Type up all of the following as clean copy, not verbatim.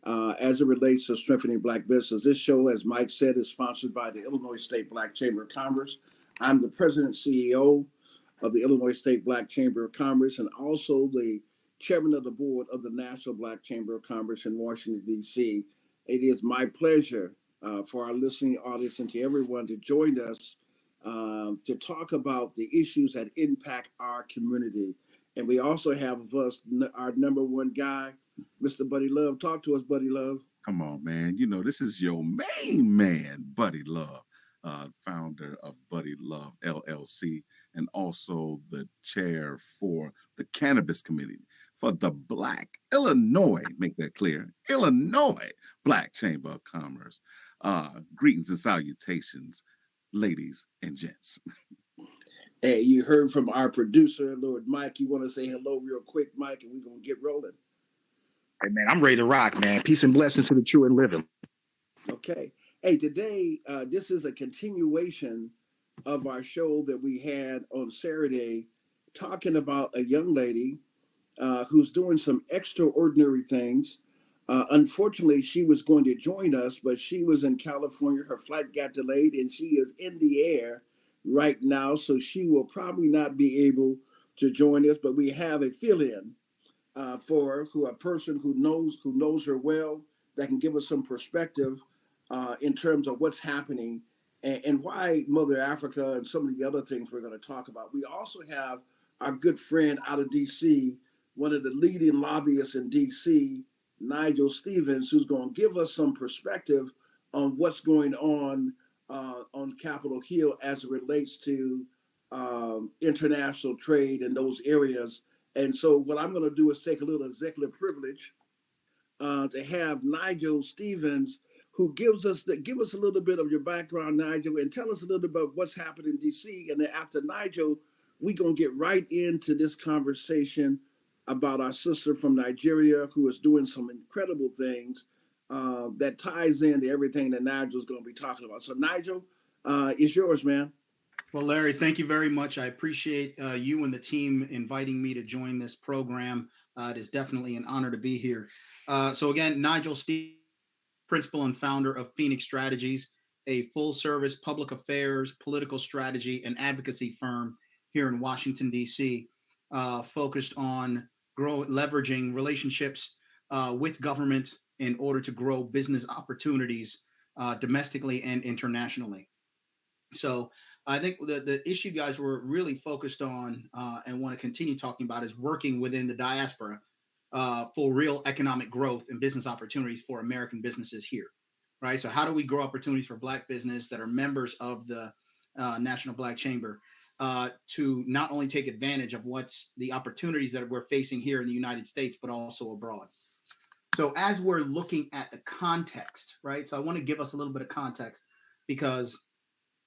as it relates to strengthening Black business. This show, as Mike said, is sponsored by the Illinois State Black Chamber of Commerce. I'm the president and CEO of the Illinois State Black Chamber of Commerce and also the chairman of the board of the National Black Chamber of Commerce in Washington, D.C. It is my pleasure for our listening audience and to everyone to join us to talk about the issues that impact our community. And we also have with us our number one guy, Mr. Buddy Love. Talk to us, Buddy Love. Come on, man. You know, this is your main man, Buddy Love, founder of Buddy Love LLC, and also the chair for the Cannabis Committee for the Black Illinois, make that clear, Illinois Black Chamber of Commerce. Greetings and salutations, ladies and gents. Hey, you heard from our producer, Lord Mike. You want to say hello real quick, Mike, and we're going to get rolling. Hey, man, I'm ready to rock, man. Peace and blessings to the true and living. Okay. Hey, today, this is a continuation of our show that we had on Saturday, talking about a young lady who's doing some extraordinary things. Unfortunately, she was going to join us, but she was in California. Her flight got delayed, and she is in the air right now, so she will probably not be able to join us. But we have a fill-in for a person who knows her well, that can give us some perspective in terms of what's happening and why Mother Africa and some of the other things we're going to talk about. We also have our good friend out of D.C., one of the leading lobbyists in D.C., Nigel Stevens, who's going to give us some perspective on what's going on Capitol Hill as it relates to international trade in those areas. And so what I'm going to do is take a little executive privilege to have Nigel Stevens, who give us a little bit of your background, Nigel, and tell us a little bit about what's happening in D.C. And then after Nigel, we're going to get right into this conversation about our sister from Nigeria who is doing some incredible things that ties into everything that Nigel's going to be talking about. So Nigel, it's yours, man. Well, Larry, thank you very much. I appreciate you and the team inviting me to join this program. It is definitely an honor to be here. So again, Nigel Stevens, principal and founder of Phoenix Strategies, a full-service public affairs, political strategy, and advocacy firm here in Washington, D.C., focused on leveraging relationships with government in order to grow business opportunities domestically and internationally. So I think the issue guys were really focused on and want to continue talking about is working within the diaspora for real economic growth and business opportunities for American businesses here, right? So how do we grow opportunities for Black business that are members of the National Black Chamber to not only take advantage of what's the opportunities that we're facing here in the United States, but also abroad. So as we're looking at the context, right? So I want to give us a little bit of context because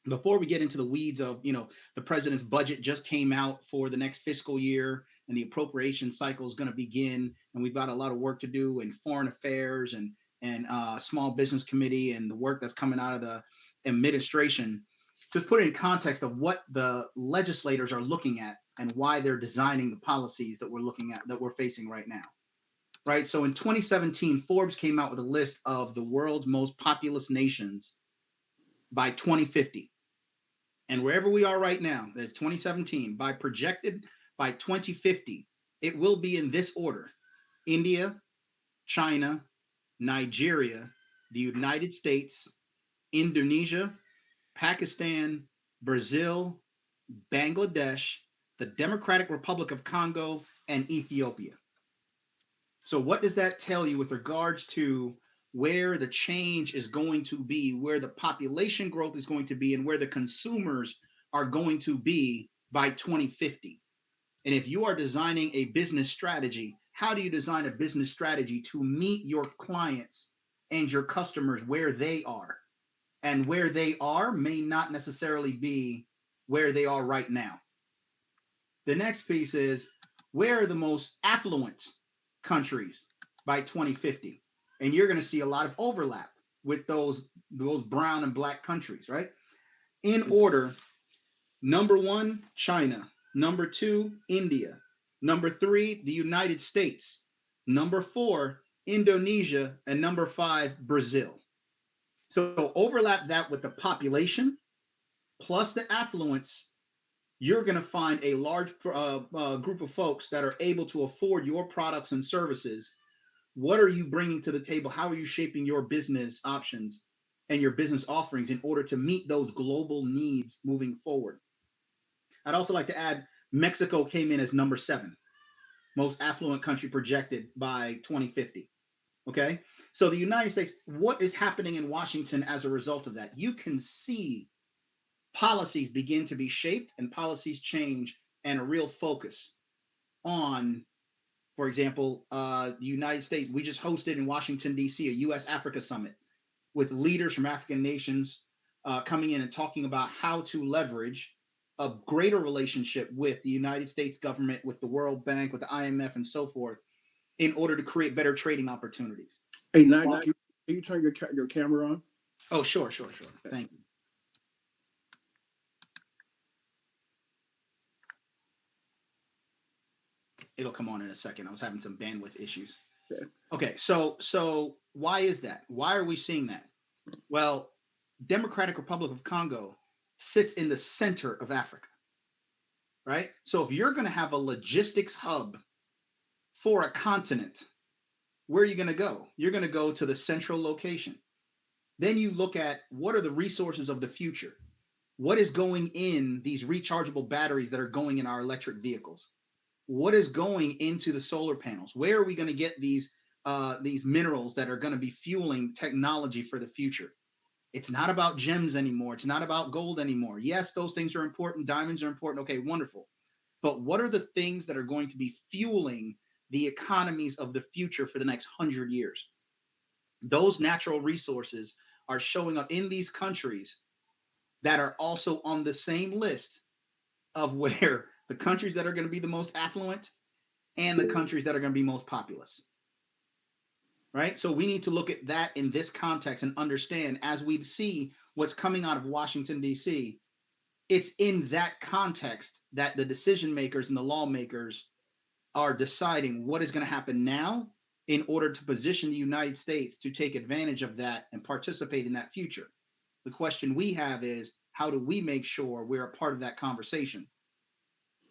before we get into the weeds of, the president's budget just came out for the next fiscal year and the appropriation cycle is going to begin. And we've got a lot of work to do in foreign affairs and small business committee and the work that's coming out of the administration. Just put it in context of what the legislators are looking at and why they're designing the policies that we're looking at, that we're facing right now. Right. So in 2017, Forbes came out with a list of the world's most populous nations by 2050. And wherever we are right now, that's 2017, projected by 2050, it will be in this order: India, China, Nigeria, the United States, Indonesia, Pakistan, Brazil, Bangladesh, the Democratic Republic of Congo, and Ethiopia. So what does that tell you with regards to where the change is going to be, where the population growth is going to be, and where the consumers are going to be by 2050? And if you are designing a business strategy, how do you design a business strategy to meet your clients and your customers where they are? And where they are may not necessarily be where they are right now. The next piece is, where are the most affluent countries by 2050? And you're going to see a lot of overlap with those brown and Black countries, right? In order: number 1, China; number 2, India; number 3, the United States; number 4, Indonesia, and number 5, Brazil. So overlap that with the population plus the affluence, you're going to find a large group of folks that are able to afford your products and services. What are you bringing to the table? How are you shaping your business options and your business offerings in order to meet those global needs moving forward? I'd also like to add Mexico came in as number 7, most affluent country projected by 2050. Okay. So the United States, what is happening in Washington as a result of that? You can see policies begin to be shaped and policies change, and a real focus on, for example, the United States. We just hosted in Washington, D.C., a U.S. Africa summit with leaders from African nations coming in and talking about how to leverage a greater relationship with the United States government, with the World Bank, with the IMF, and so forth, in order to create better trading opportunities. Hey, Nigel, can you turn your camera on? Oh, sure. Thank you. It'll come on in a second. I was having some bandwidth issues. Okay, so why is that? Why are we seeing that? Well, Democratic Republic of Congo sits in the center of Africa, right? So if you're going to have a logistics hub for a continent, where are you going to go? You're going to go to the central location. Then you look at what are the resources of the future? What is going in these rechargeable batteries that are going in our electric vehicles? What is going into the solar panels? Where are we going to get these minerals that are going to be fueling technology for the future? It's not about gems anymore. It's not about gold anymore. Yes, those things are important. Diamonds are important. Okay, wonderful. But what are the things that are going to be fueling the economies of the future for the next 100 years? Those natural resources are showing up in these countries that are also on the same list of where the countries that are going to be the most affluent and the countries that are going to be most populous. Right? So we need to look at that in this context and understand, as we see what's coming out of Washington, D.C., it's in that context that the decision makers and the lawmakers are deciding what is going to happen now in order to position the United States to take advantage of that and participate in that future. The question we have is, how do we make sure we're a part of that conversation?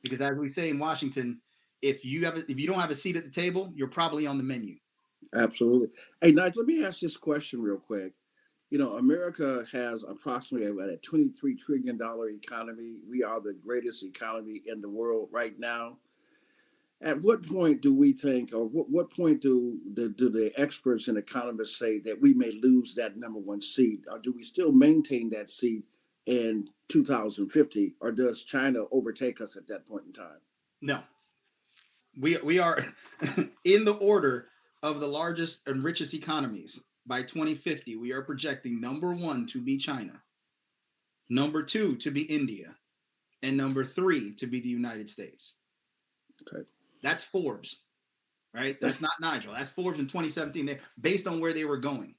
Because as we say in Washington, if you don't have a seat at the table, you're probably on the menu. Absolutely. Hey, Nigel, let me ask this question real quick. You know, America has approximately about a $23 trillion economy. We are the greatest economy in the world right now. At what point do we think, or what point do the experts and economists say that we may lose that number one seat? Or do we still maintain that seat in 2050? Or does China overtake us at that point in time? No. We are in the order of the largest and richest economies. By 2050, we are projecting number 1 to be China, number 2 to be India, and number 3 to be the United States. Okay. That's Forbes, right? That's not Nigel. That's Forbes in 2017, based on where they were going.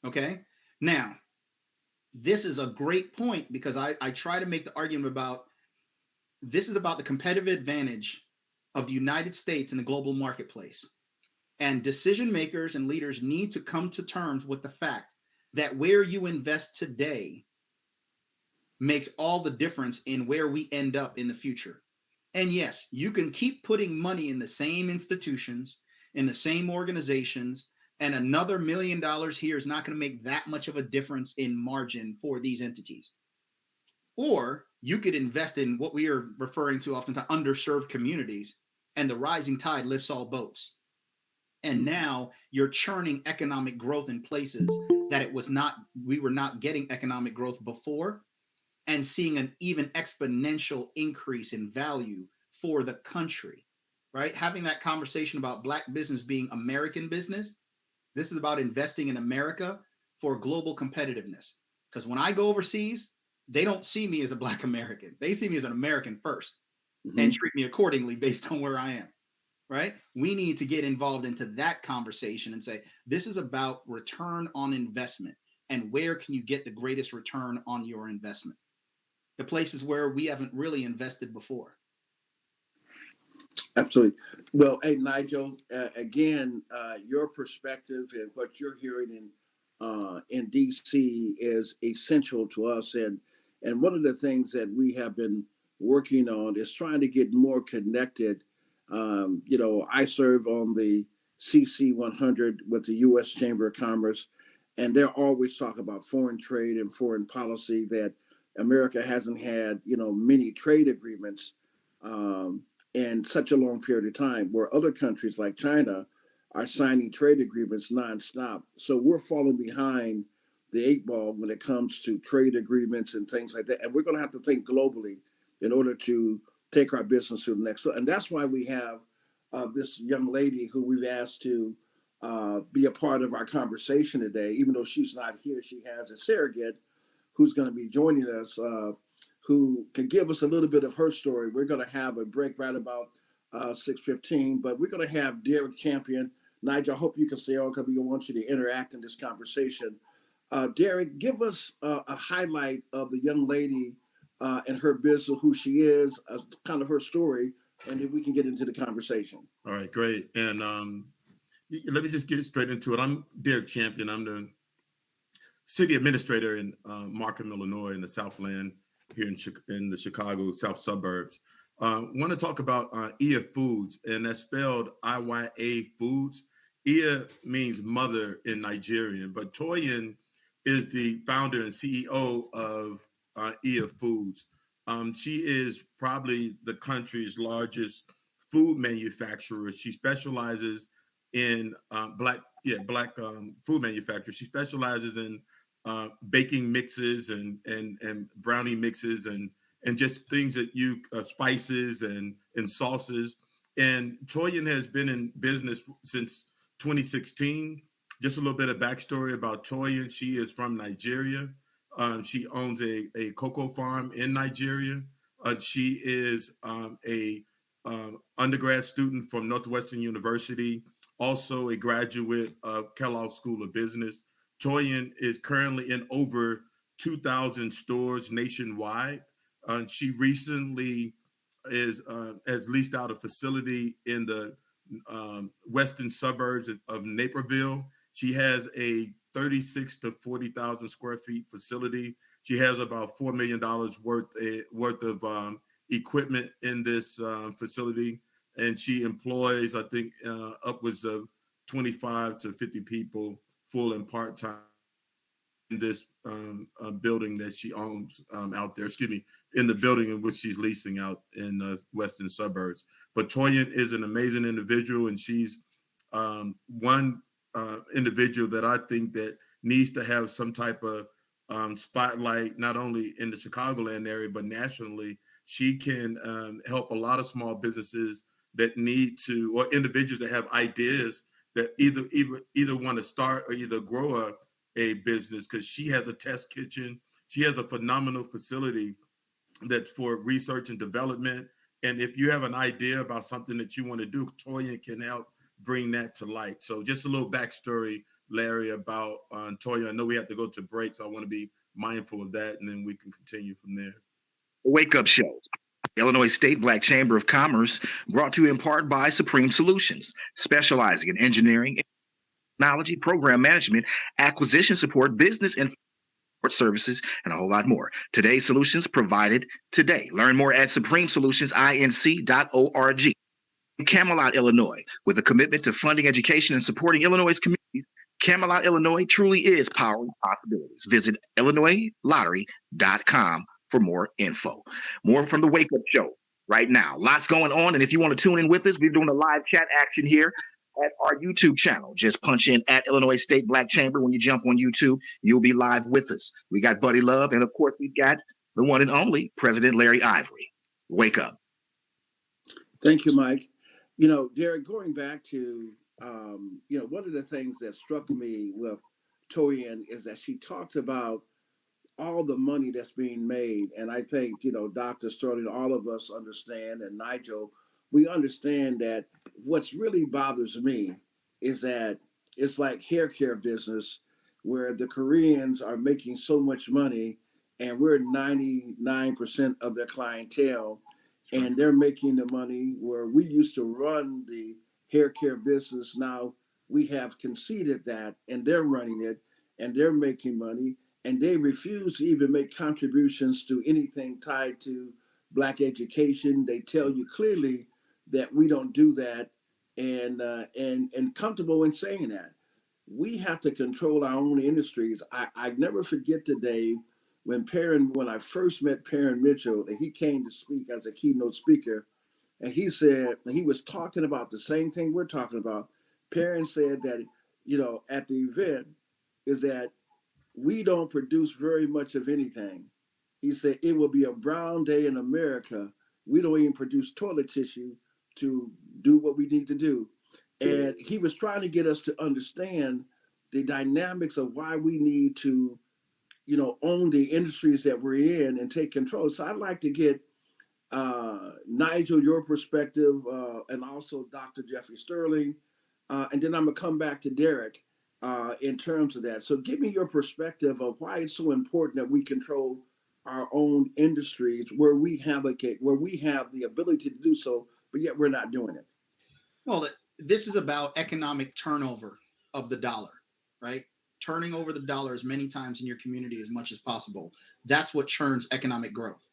Okay. Now, this is a great point because I try to make the argument about this is about the competitive advantage of the United States in the global marketplace. And decision makers and leaders need to come to terms with the fact that where you invest today makes all the difference in where we end up in the future. And yes, you can keep putting money in the same institutions, in the same organizations, and another $1 million here is not going to make that much of a difference in margin for these entities. Or you could invest in what we are referring to oftentimes underserved communities, and the rising tide lifts all boats. And now you're churning economic growth in places that we were not getting economic growth before, and seeing an even exponential increase in value for the country, right? Having that conversation about Black business being American business, this is about investing in America for global competitiveness. Because when I go overseas, they don't see me as a Black American. They see me as an American first, and treat me accordingly based on where I am, right? We need to get involved into that conversation and say, this is about return on investment, and where can you get the greatest return on your investment? The places where we haven't really invested before. Absolutely. Well, hey, Nigel, again, your perspective and what you're hearing in DC is essential to us. And one of the things that we have been working on is trying to get more connected. I serve on the CC 100 with the U.S. Chamber of Commerce, and they're always talking about foreign trade and foreign policy that America hasn't had, many trade agreements. In such a long period of time, where other countries like China are signing trade agreements nonstop. So we're falling behind the eight ball when it comes to trade agreements and things like that. And we're going to have to think globally in order to take our business to the next. And that's why we have this young lady who we've asked to be a part of our conversation today. Even though she's not here, she has a surrogate who's going to be joining us, who can give us a little bit of her story. We're going to have a break right about 6:15, but we're going to have Derek Champion. Nigel, I hope you can stay on because we want you to interact in this conversation. Derek, give us a highlight of the young lady and her business, who she is, kind of her story, and then we can get into the conversation. All right, great. And let me just get straight into it. I'm Derek Champion. I'm the city administrator in Markham, Illinois, in the Southland here in the Chicago South suburbs. Want to talk about Iya Foods, and that's spelled Iya Foods. Iya means mother in Nigerian, but Toyin is the founder and CEO of Iya Foods. She is probably the country's largest food manufacturer. She specializes in black food manufacturer. She specializes in baking mixes and brownie mixes and just things that you spices and sauces. And Toyin has been in business since 2016. Just a little bit of backstory about Toyin. She is from Nigeria. She owns a cocoa farm in Nigeria. She is a undergrad student from Northwestern University, also a graduate of Kellogg School of Business. Toyin is currently in over 2,000 stores nationwide. She recently has leased out a facility in the western suburbs of Naperville. She has a 36 to 40,000 square feet facility. She has about $4 million worth of equipment in this facility, and she employs, I think, upwards of 25 to 50 people, full and part time, in this building that she owns out there. Excuse me, in the building in which she's leasing out in the western suburbs. But Toyin is an amazing individual, and she's one individual that I think that needs to have some type of spotlight, not only in the Chicagoland area, but nationally. She can help a lot of small businesses that need to, or individuals that have ideas that either want to start or either grow a business, because she has a test kitchen. She has a phenomenal facility that's for research and development. And if you have an idea about something that you want to do, Toyin can help bring that to light. So just a little backstory, Larry, about Toyin. I know we have to go to break, so I want to be mindful of that, and then we can continue from there. Wake Up Show. Illinois State Black Chamber of Commerce, brought to you in part by Supreme Solutions, specializing in engineering, technology, program management, acquisition support, business and services, and a whole lot more. Today's solutions provided today. Learn more at supremesolutionsINC.org. Camelot, Illinois, with a commitment to funding education and supporting Illinois' communities. Camelot, Illinois truly is powering possibilities. Visit IllinoisLottery.com for more info. More from the Wake Up Show right now. Lots going on. And if you want to tune in with us, we're doing a live chat action here at our YouTube channel. Just punch in at Illinois State Black Chamber. When you jump on YouTube, you'll be live with us. We got Buddy Love, and of course, we've got the one and only President Larry Ivory. Wake up. Thank you, Mike. Derek, going back to, one of the things that struck me with Toyin is that she talked about all the money that's being made. And I think, Dr. Sterling, all of us understand, and Nigel, we understand that what's really bothers me is that it's like hair care business where the Koreans are making so much money and we're 99% of their clientele. and they're making the money where we used to run the hair care business. Now we have conceded that, and they're running it, and they're making money, and they refuse to even make contributions to anything tied to Black education. They tell you clearly that we don't do that, and comfortable in saying that. We have to control our own industries. I never forget the day when I first met Perrin Mitchell, and he came to speak as a keynote speaker, and he said, and he was talking about the same thing we're talking about. Perrin said that, at the event, is that we don't produce very much of anything. He said it will be a brown day in America. We don't even produce toilet tissue to do what we need to do. And he was trying to get us to understand the dynamics of why we need to, own the industries that we're in and take control. So I'd like to get Nigel, your perspective, and also Dr. Jeffrey Sterling, and then I'm gonna come back to Derek in terms of that. So give me your perspective of why it's so important that we control our own industries where we have the ability to do so, but yet we're not doing it. Well, this is about economic turnover of the dollar, right? Turning over the dollar as many times in your community as much as possible. That's what churns economic growth,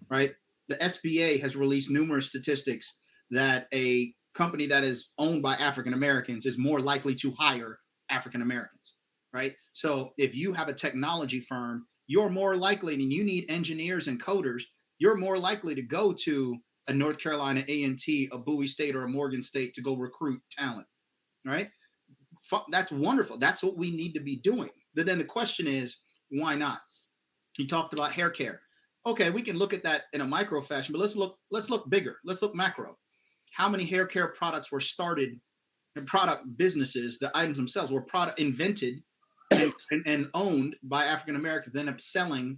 right? The SBA has released numerous statistics that a company that is owned by African Americans is more likely to hire African Americans, right? So if you have a technology firm, you're more likely, and you need engineers and coders, you're more likely to go to a North Carolina A&T, a Bowie State, or a Morgan State to go recruit talent, right? That's wonderful. That's what we need to be doing. But then the question is, why not? You talked about hair care. Okay, we can look at that in a micro fashion, but let's look bigger. Let's look macro. How many hair care products were started and product businesses, the items themselves were product invented and owned by African Americans, then up selling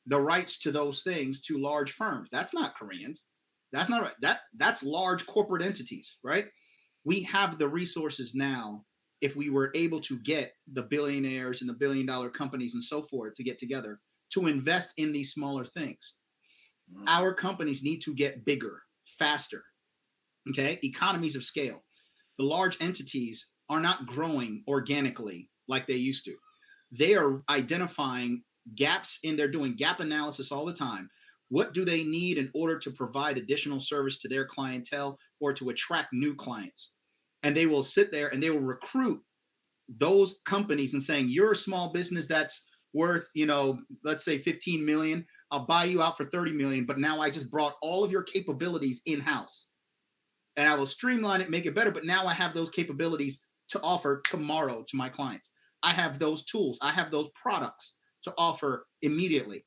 the rights to those things to large firms? That's not Koreans. That's not right. That's large corporate entities, right? We have the resources now. If we were able to get the billionaires and the billion-dollar companies and so forth to get together to invest in these smaller things, our companies need to get bigger, faster. Okay, economies of scale. The large entities are not growing organically like they used to. They are identifying gaps they're doing gap analysis all the time. What do they need in order to provide additional service to their clientele or to attract new clients? And they will sit there and they will recruit those companies and saying, you're a small business that's worth, let's say 15 million. I'll buy you out for 30 million, but now I just brought all of your capabilities in-house. And I will streamline it, make it better. But now I have those capabilities to offer tomorrow to my clients. I have those tools. I have those products to offer immediately.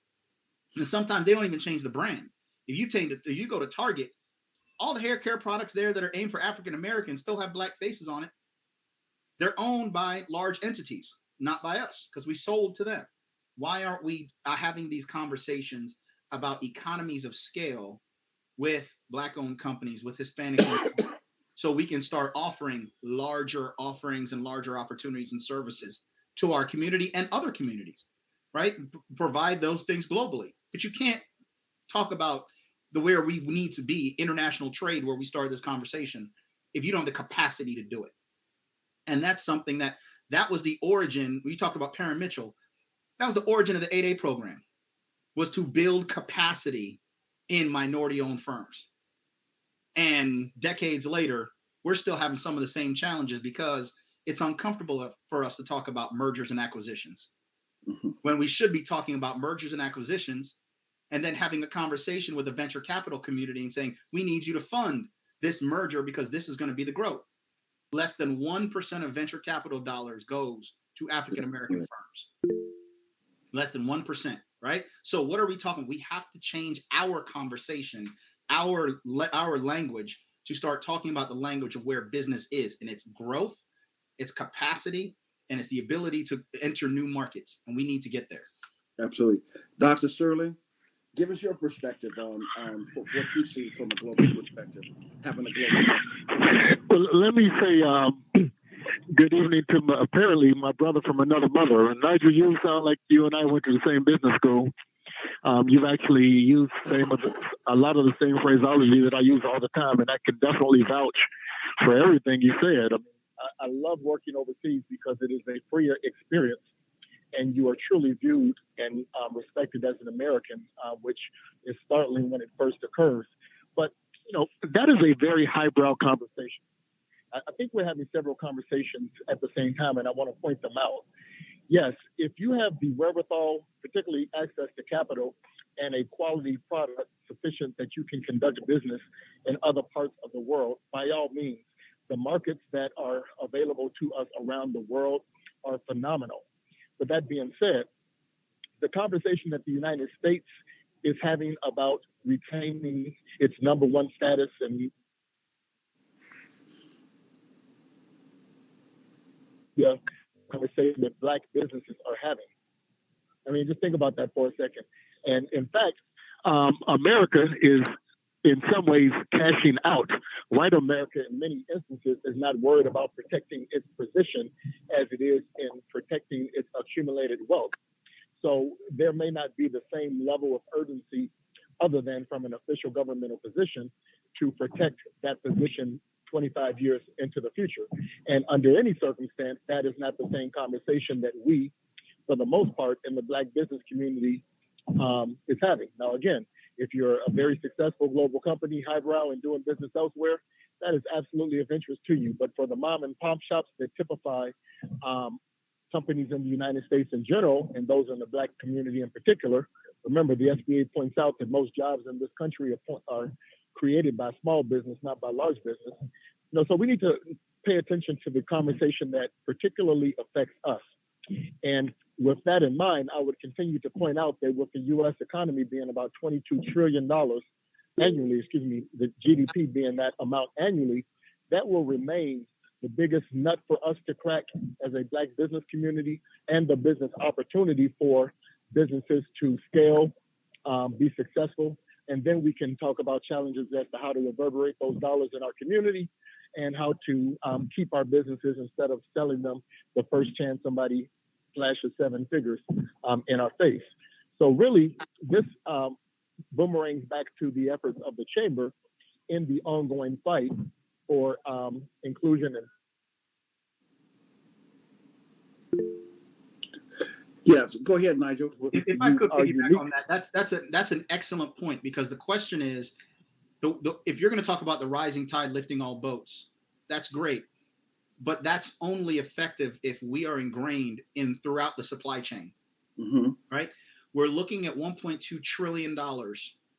And sometimes they don't even change the brand. If you go to Target, all the hair care products there that are aimed for African Americans still have Black faces on it. They're owned by large entities, not by us, because we sold to them. Why aren't we having these conversations about economies of scale with Black-owned companies, with Hispanic so we can start offering larger offerings and larger opportunities and services to our community and other communities, right? Provide those things globally. But you can't talk about where we need to be, international trade, where we started this conversation, if you don't have the capacity to do it. And that's something that was the origin. We talked about Perrin Mitchell. That was the origin of the 8A program, was to build capacity in minority-owned firms. And decades later, we're still having some of the same challenges because it's uncomfortable for us to talk about mergers and acquisitions when we should be talking about mergers and acquisitions and then having a conversation with the venture capital community and saying, we need you to fund this merger because this is going to be the growth. Less than 1% of venture capital dollars goes to African-American firms. Less than 1%, right? So what are we talking? We have to change our conversation, our language, to start talking about the language of where business is and its growth, its capacity, and it's the ability to enter new markets. And we need to get there. Absolutely. Dr. Sterling, give us your perspective on what you see from a global perspective, having a global. Well, let me say good evening to apparently my brother from another mother. And Nigel, you sound like you and I went to the same business school. You've actually used a lot of the same phraseology that I use all the time, and I can definitely vouch for everything you said. I mean, I love working overseas because it is a freer experience, and you are truly viewed and respected as an American, which is startling when it first occurs. But that is a very highbrow conversation. I think we're having several conversations at the same time, and I want to point them out. Yes, if you have the wherewithal, particularly access to capital and a quality product sufficient that you can conduct business in other parts of the world, by all means, the markets that are available to us around the world are phenomenal. But that being said, the conversation that the United States is having about retaining its number one status and the conversation that Black businesses are having. I mean, just think about that for a second. And in fact, America is in some ways cashing out. White America, in many instances, is not worried about protecting its position as it is in protecting its accumulated wealth. So there may not be the same level of urgency other than from an official governmental position to protect that position 25 years into the future. And under any circumstance, that is not the same conversation that we, for the most part, in the Black business community is having. Now, again, if you're a very successful global company, highbrow, and doing business elsewhere, that is absolutely of interest to you. But for the mom and pop shops that typify companies in the United States in general, and those in the Black community in particular, remember the SBA points out that most jobs in this country are created by small business, not by large business. So we need to pay attention to the conversation that particularly affects us. And with that in mind, I would continue to point out that with the U.S. economy being about $22 trillion annually, the GDP being that amount annually, that will remain the biggest nut for us to crack as a Black business community, and the business opportunity for businesses to scale, be successful. And then we can talk about challenges as to how to reverberate those dollars in our community and how to keep our businesses instead of selling them the first chance somebody flashes seven figures in our face. So really, this boomerangs back to the efforts of the Chamber in the ongoing fight for inclusion and Yes, go ahead, Nigel. If I could piggyback on that, that's an excellent point, because the question is, if you're going to talk about the rising tide lifting all boats, that's great, but that's only effective if we are ingrained in throughout the supply chain, right? We're looking at $1.2 trillion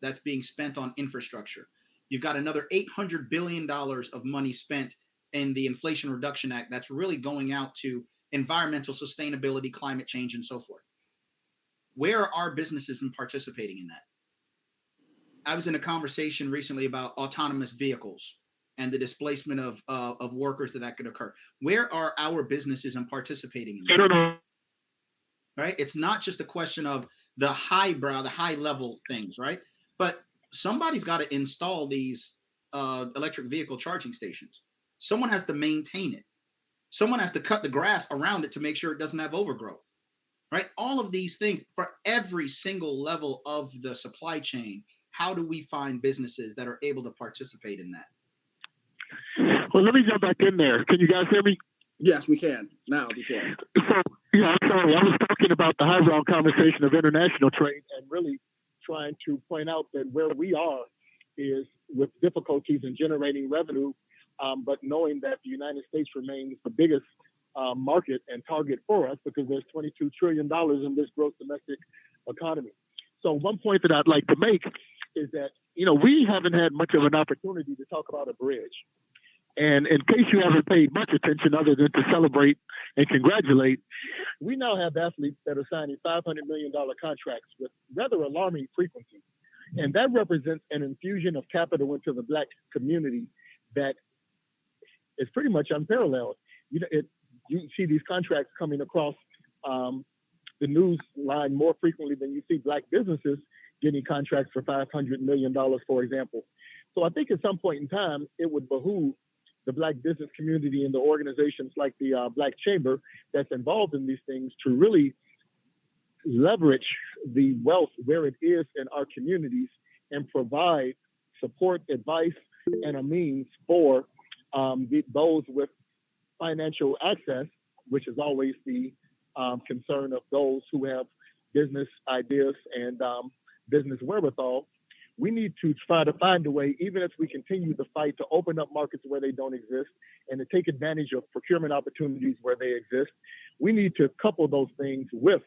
that's being spent on infrastructure. You've got another $800 billion of money spent in the Inflation Reduction Act that's really going out to environmental sustainability, climate change, and so forth. Where are our businesses in participating in that? I was in a conversation recently about autonomous vehicles and the displacement of workers that could occur. Where are our businesses in participating in that? I don't know. Right? It's not just a question of the highbrow, the high level things, right? But somebody's got to install these electric vehicle charging stations. Someone has to maintain it. Someone has to cut the grass around it to make sure it doesn't have overgrowth, right? All of these things for every single level of the supply chain. How do we find businesses that are able to participate in that? Well, let me jump back in there. Can you guys hear me? Yes, we can. Now we can. So, yeah, I'm sorry. I was talking about the highbrow conversation of international trade and really trying to point out that where we are is with difficulties in generating revenue, but knowing that the United States remains the biggest market and target for us because there's $22 trillion in this gross domestic economy. So one point that I'd like to make is that, we haven't had much of an opportunity to talk about a bridge. And in case you haven't paid much attention other than to celebrate and congratulate, we now have athletes that are signing $500 million contracts with rather alarming frequency. And that represents an infusion of capital into the Black community that is pretty much unparalleled. You see these contracts coming across the news line more frequently than you see Black businesses getting contracts for $500 million, for example. So I think at some point in time, it would behoove the Black business community and the organizations like the Black Chamber that's involved in these things to really leverage the wealth where it is in our communities and provide support, advice, and a means for those with financial access, which is always the concern of those who have business ideas and business wherewithal. We need to try to find a way, even as we continue the fight, to open up markets where they don't exist and to take advantage of procurement opportunities where they exist. We need to couple those things with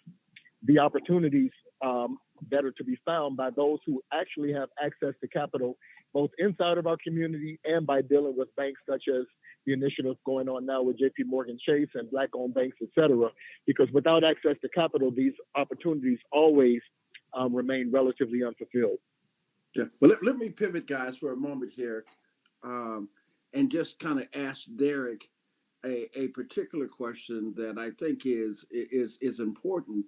the opportunities that are to be found by those who actually have access to capital, both inside of our community and by dealing with banks such as the initiative going on now with JP Morgan Chase and Black-owned banks, et cetera. Because without access to capital, these opportunities always remain relatively unfulfilled. Yeah. Well, let me pivot, guys, for a moment here, and just kind of ask Derek a particular question that I think is important.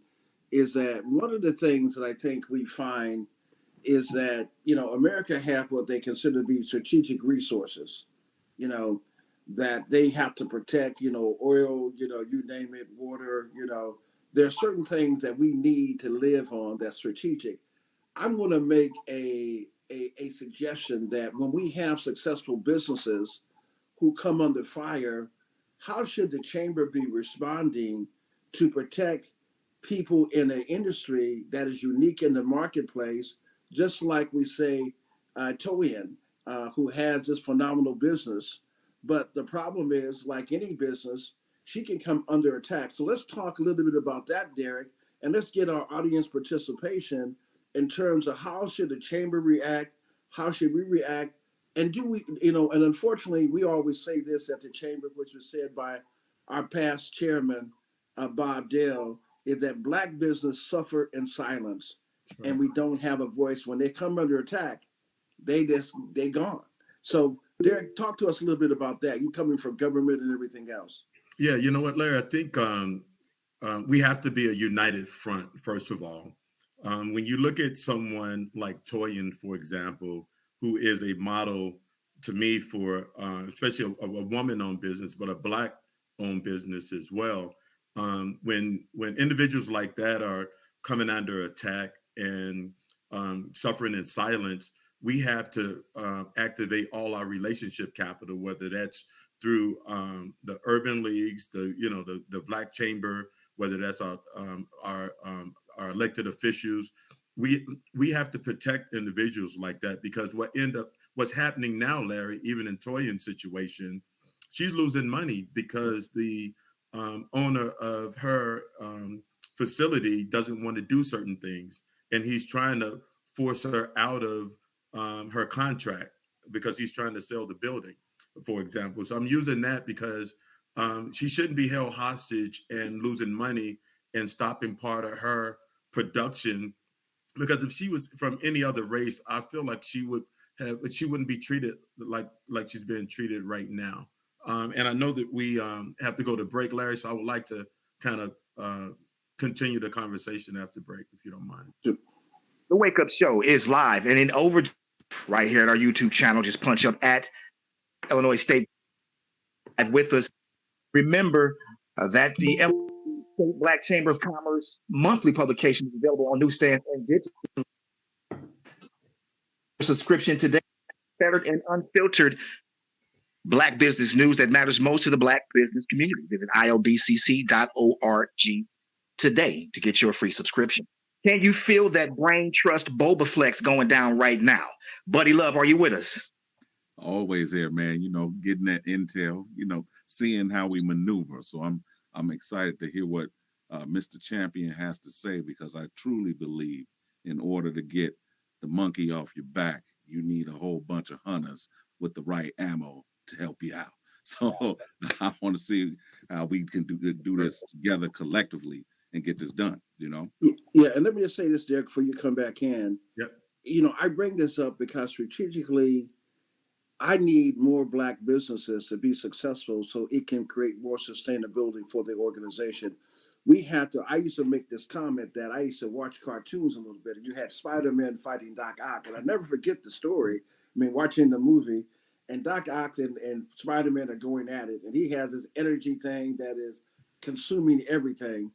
Is that one of the things that I think we find is that, you know, America have what they consider to be strategic resources, you know, that they have to protect, you know, oil, you know, you name it, water, you know, there are certain things that we need to live on that's strategic. I'm going to make a suggestion that when we have successful businesses who come under fire, how should the chamber be responding to protect people in an industry that is unique in the marketplace, just like we say Toyin, who has this phenomenal business. But the problem is, like any business, she can come under attack. So let's talk a little bit about that, Derek, and let's get our audience participation in terms of how should the chamber react, how should we react, and do we, you know, and unfortunately, we always say this at the chamber, which was said by our past chairman, Bob Dale, is that Black business suffer in silence, Right. and we don't have a voice. When they come under attack, they gone. So Derek, talk to us a little bit about that. You coming from government and everything else. Yeah, you know what, Larry? I think we have to be a united front, first of all. When you look at someone like Toyin, for example, who is a model to me for especially a woman-owned business, but a Black-owned business as well. When individuals like that are coming under attack and suffering in silence, we have to activate all our relationship capital, whether that's through the urban leagues, the Black Chamber, whether that's our elected officials. We have to protect individuals like that, because what's happening now, Larry, even in Toyin's situation, she's losing money because the owner of her facility doesn't want to do certain things, and he's trying to force her out of her contract because he's trying to sell the building, for example. So I'm using that because she shouldn't be held hostage and losing money and stopping part of her production, because if she was from any other race, I feel like she wouldn't be treated like she's being treated right now. And I know that we have to go to break, Larry, so I would like to kind of continue the conversation after break, if you don't mind. The Wake Up Show is live and in over right here at our YouTube channel. Just punch up at Illinois State with us. Remember that the Illinois State Black Chamber of Commerce monthly publication is available on newsstands and digital subscription today. Fettered and unfiltered Black business news that matters most to the Black business community. Visit ILBCC.org today to get your free subscription. Can you feel that brain trust boba flex going down right now? Buddy Love, are you with us? Always there, man. You know, getting that intel, you know, seeing how we maneuver. So I'm excited to hear what Mr. Champion has to say, because I truly believe in order to get the monkey off your back, you need a whole bunch of hunters with the right ammo to help you out. So I want to see how we can do this together collectively and get this done, you know? Yeah, and let me just say this, Derek, before you come back in. Yep. You know, I bring this up because strategically, I need more Black businesses to be successful so it can create more sustainability for the organization. I used to make this comment that I used to watch cartoons a little bit. You had Spider-Man fighting Doc Ock, and I never forget the story. I mean, watching the movie, and Doc Ock and Spider-Man are going at it, and he has this energy thing that is consuming everything.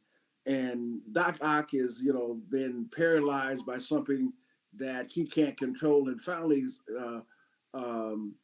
and Doc Ock is, been paralyzed by something that he can't control, and finally, um,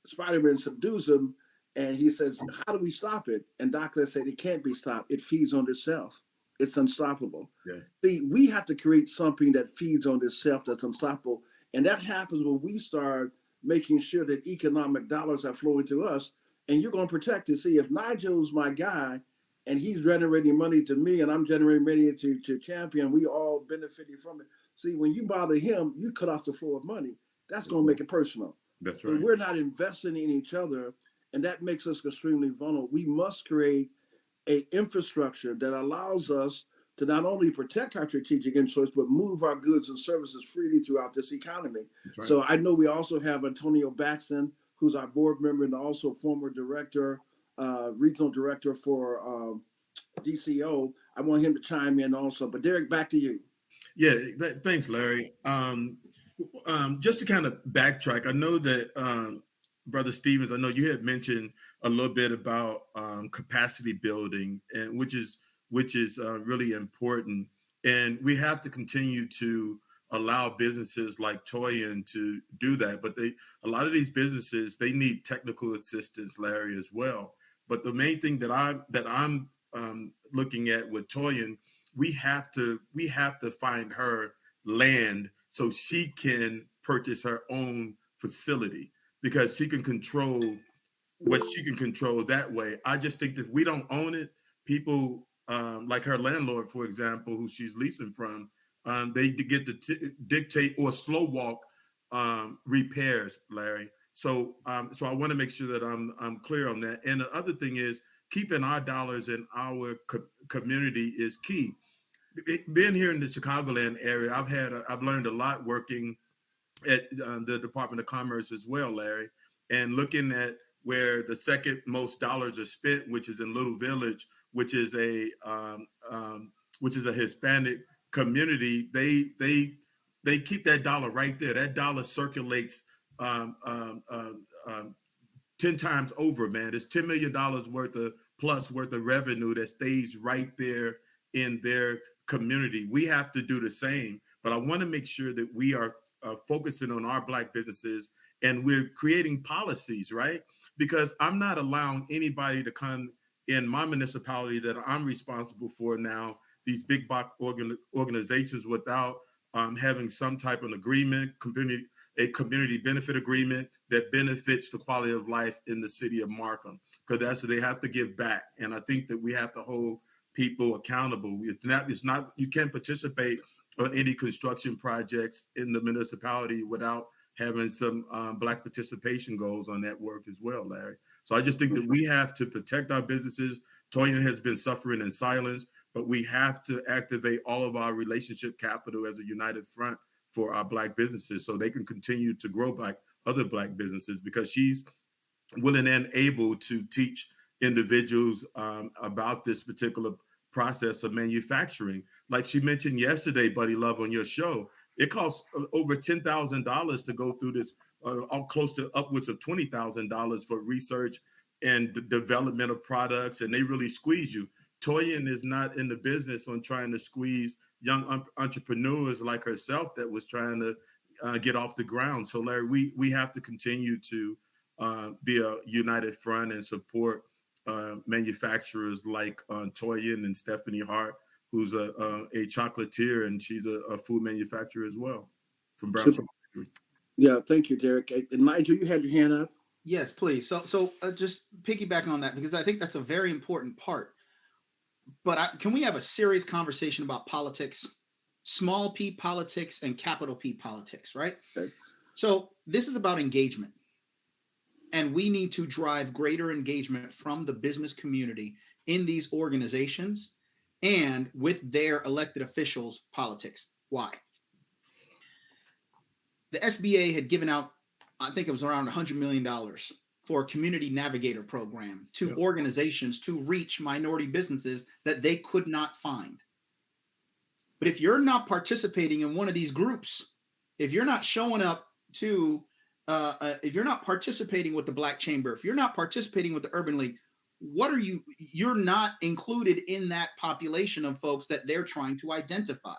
Spider-Man subdues him, and he says, "How do we stop it?" And Doc said, "It can't be stopped. It feeds on itself. It's unstoppable." Yeah. See, we have to create something that feeds on itself that's unstoppable, and that happens when we start making sure that economic dollars are flowing to us. And you're going to protect it. See, if Nigel's my guy, and he's generating money to me, and I'm generating money to Champion, we all benefiting from it. See, when you bother him, you cut off the flow of money. That's going to make it personal. That's When right. we're not investing in each other, and that makes us extremely vulnerable. We must create a infrastructure that allows us to not only protect our strategic interests, but move our goods and services freely throughout this economy. That's right. So I know we also have Antonio Baxton, who's our board member and also former director, regional director for DCO. I want him to chime in also. But Derek, back to you. Yeah, thanks, Larry. Just to kind of backtrack, I know that Brother Stevens, I know you had mentioned a little bit about capacity building, and which is really important. And we have to continue to allow businesses like Toyin to do that. But a lot of these businesses, they need technical assistance, Larry, as well. But the main thing that I'm looking at with Toyin, we have to find her land so she can purchase her own facility, because she can control what she can control that way. I just think that if we don't own it, people like her landlord, for example, who she's leasing from, they get to dictate or slow walk repairs, Larry. So so I want to make sure that I'm clear on that. And the other thing is, keeping our dollars in our community is key. Being here in the Chicagoland area, I've learned a lot working at the Department of Commerce as well, Larry, and looking at where the second most dollars are spent, which is in Little Village, which is a Hispanic community. They keep that dollar right there. That dollar circulates um, um, um, um, 10 times over, man. It's $10 million worth of revenue that stays right there in their community. We have to do the same, but I want to make sure that we are focusing on our Black businesses, and we're creating policies, right? Because I'm not allowing anybody to come in my municipality that I'm responsible for now, these big box organizations, without having some type of agreement, a community benefit agreement that benefits the quality of life in the city of Markham, because that's what they have to give back. And I think that we have to hold people accountable. It's not you can't participate on any construction projects in the municipality without having some Black participation goals on that work as well, Larry. So I just think that we have to protect our businesses. Toyin has been suffering in silence, but we have to activate all of our relationship capital as a united front for our Black businesses, so they can continue to grow other Black businesses, because she's willing and able to teach individuals about this particular process of manufacturing. Like she mentioned yesterday, Buddy Love, on your show, it costs over $10,000 to go through this, close to upwards of $20,000 for research and development of products, and they really squeeze you. Toyin is not in the business on trying to squeeze young entrepreneurs like herself that was trying to get off the ground. So, Larry, we have to continue to be a united front and support manufacturers like Toyin and Stephanie Hart, who's a chocolatier, and she's a food manufacturer as well from Brownstone. Yeah, thank you, Derek. And Nigel, you had your hand up. Yes, please. So just piggybacking on that, because I think that's a very important part. But can we have a serious conversation about politics, small p politics and capital P politics, right? Okay. So this is about engagement. And we need to drive greater engagement from the business community in these organizations and with their elected officials' politics. Why? The SBA had given out, I think it was around $100 million for a community navigator program to organizations to reach minority businesses that they could not find. But if you're not participating in one of these groups, if you're not showing up to, if you're not participating with the Black Chamber, if you're not participating with the Urban League, you're not included in that population of folks that they're trying to identify.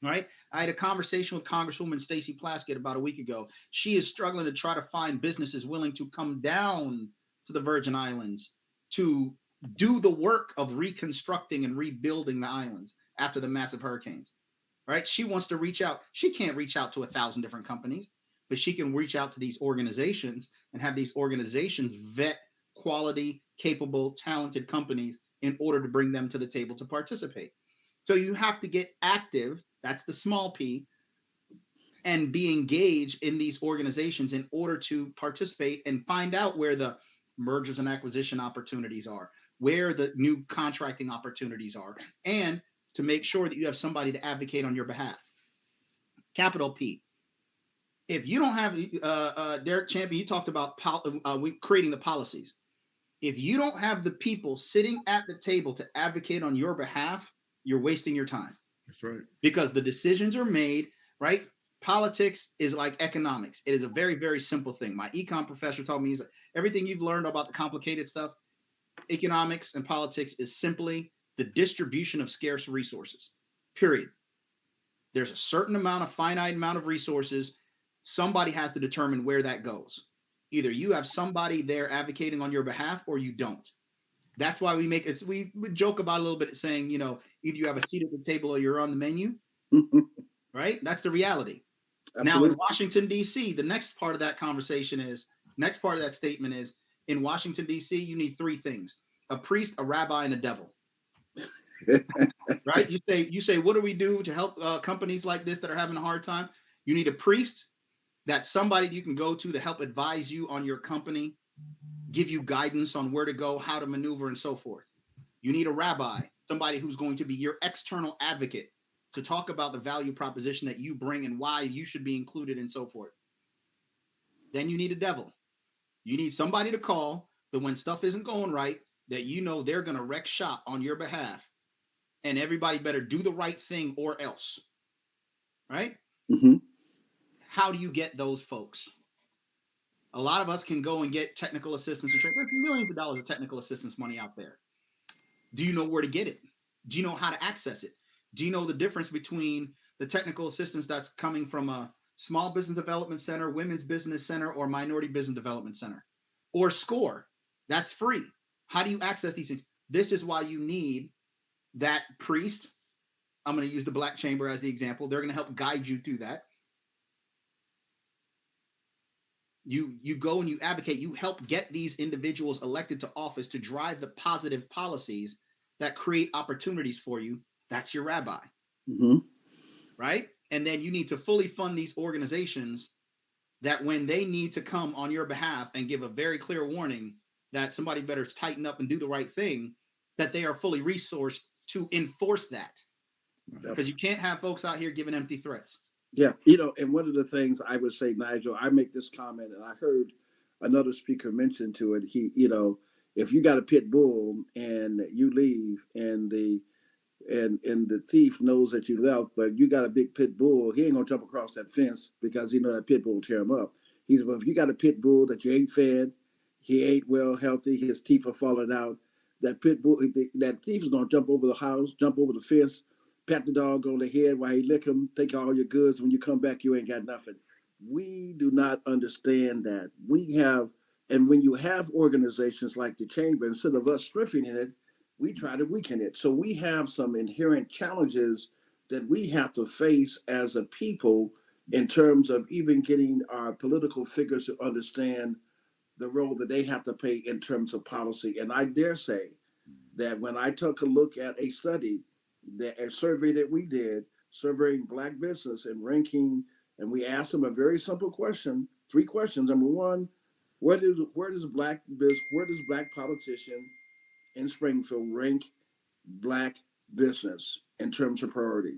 Right? I had a conversation with Congresswoman Stacey Plaskett about a week ago. She is struggling to try to find businesses willing to come down to the Virgin Islands to do the work of reconstructing and rebuilding the islands after the massive hurricanes. Right? She wants to reach out. She can't reach out to 1,000 different companies, but she can reach out to these organizations and have these organizations vet quality, capable, talented companies in order to bring them to the table to participate. So you have to get active. That's the small P, and be engaged in these organizations in order to participate and find out where the mergers and acquisition opportunities are, where the new contracting opportunities are, and to make sure that you have somebody to advocate on your behalf. Capital P. If you don't have Derek Champion, you talked about creating the policies. If you don't have the people sitting at the table to advocate on your behalf, you're wasting your time. That's right. Because the decisions are made, right? Politics is like economics. It is a very, very simple thing. My econ professor told me, everything you've learned about the complicated stuff, economics and politics is simply the distribution of scarce resources, period. There's a certain amount of finite amount of resources. Somebody has to determine where that goes. Either you have somebody there advocating on your behalf or you don't. That's why we joke about a little bit saying, either you have a seat at the table or you're on the menu, right? That's the reality. Absolutely. Now in Washington, D.C., the next part of that statement is, in Washington, D.C., you need three things: a priest, a rabbi, and a devil. Right? You say, what do we do to help companies like this that are having a hard time? You need a priest. That's somebody you can go to help advise you on your company, give you guidance on where to go, how to maneuver, and so forth. You need a rabbi, somebody who's going to be your external advocate to talk about the value proposition that you bring and why you should be included and so forth. Then you need a devil. You need somebody to call that when stuff isn't going right, that they're going to wreck shop on your behalf, and everybody better do the right thing or else. Right? Mm-hmm. How do you get those folks? A lot of us can go and get technical assistance. There's millions of dollars of technical assistance money out there. Do you know where to get it? Do you know how to access it? Do you know the difference between the technical assistance that's coming from a small business development center, women's business center, or minority business development center? Or SCORE, that's free. How do you access these things? This is why you need that priest. I'm going to use the Black Chamber as the example. They're going to help guide you through that. You go and you advocate, you help get these individuals elected to office to drive the positive policies that create opportunities for you. That's your rabbi. Mm-hmm. Right? And then you need to fully fund these organizations that when they need to come on your behalf and give a very clear warning that somebody better tighten up and do the right thing, that they are fully resourced to enforce that. Because you can't have folks out here giving empty threats. Yeah, and one of the things I would say, Nigel, I make this comment, and I heard another speaker mention to it. If you got a pit bull and you leave, and the thief knows that you left, but you got a big pit bull, he ain't gonna jump across that fence because he know that pit bull will tear him up. But if you got a pit bull that you ain't fed, he ain't well healthy, his teeth are falling out, that pit bull, that thief is gonna jump over the house, jump over the fence, pat the dog on the head while he lick him, take all your goods. When you come back, you ain't got nothing. We do not understand that. And when you have organizations like the Chamber, instead of us strengthening it, we try to weaken it. So we have some inherent challenges that we have to face as a people in terms of even getting our political figures to understand the role that they have to play in terms of policy. And I dare say that when I took a look at a survey that we did, surveying Black business and ranking, and we asked them a very simple question, 3 questions. Number one, where does Black politician in Springfield rank Black business in terms of priority?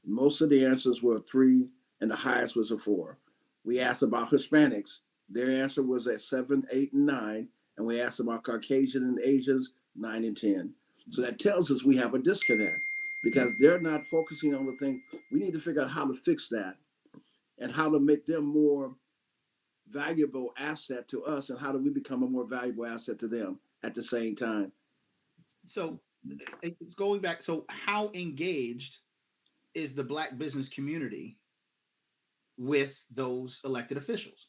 Most of the answers were 3, and the highest was a 4. We asked about Hispanics. Their answer was at 7, 8, and 9. And we asked about Caucasian and Asians, 9 and 10. So that tells us we have a disconnect because they're not focusing on the thing. We need to figure out how to fix that and how to make them more valuable asset to us, and how do we become a more valuable asset to them. at the same time. So it's going back. So how engaged is the Black business community with those elected officials?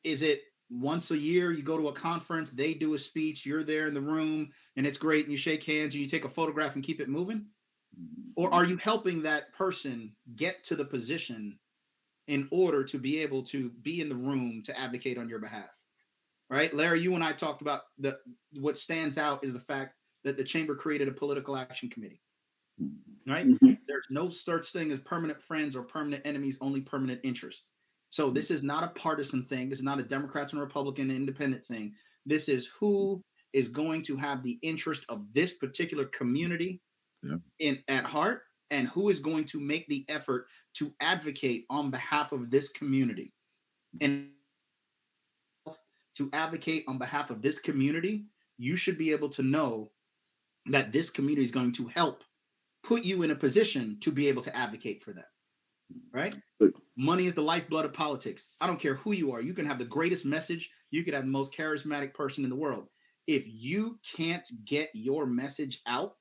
Is it once a year you go to a conference, they do a speech, you're there in the room, and it's great, and you shake hands and you take a photograph and keep it moving? Or are you helping that person get to the position in order to be able to be in the room to advocate on your behalf? Right, Larry, you and I talked about what stands out is the fact that the chamber created a political action committee. Right, there's no such thing as permanent friends or permanent enemies, only permanent interest. So this is not a partisan thing. This is not a Democrats and Republican independent thing. This is who is going to have the interest of this particular community at heart, and who is going to make the effort to advocate on behalf of this community. And to advocate on behalf of this community, you should be able to know that this community is going to help put you in a position to be able to advocate for them. Right? Money is the lifeblood of politics. I don't care who you are. You can have the greatest message. You could have the most charismatic person in the world. If you can't get your message out,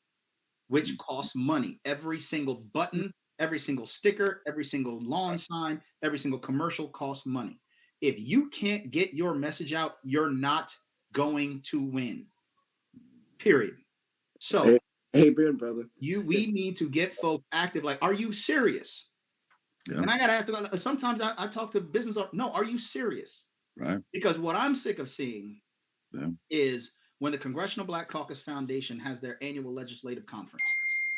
which costs money, every single button, every single sticker, every single lawn sign, every single commercial costs money. If you can't get your message out, you're not going to win. Period. So, hey Ben, brother, we need to get folks active. Like, are you serious? Yeah. And I got to ask about, sometimes I talk to business. No, are you serious? Right. Because what I'm sick of seeing is when the Congressional Black Caucus Foundation has their annual legislative conference,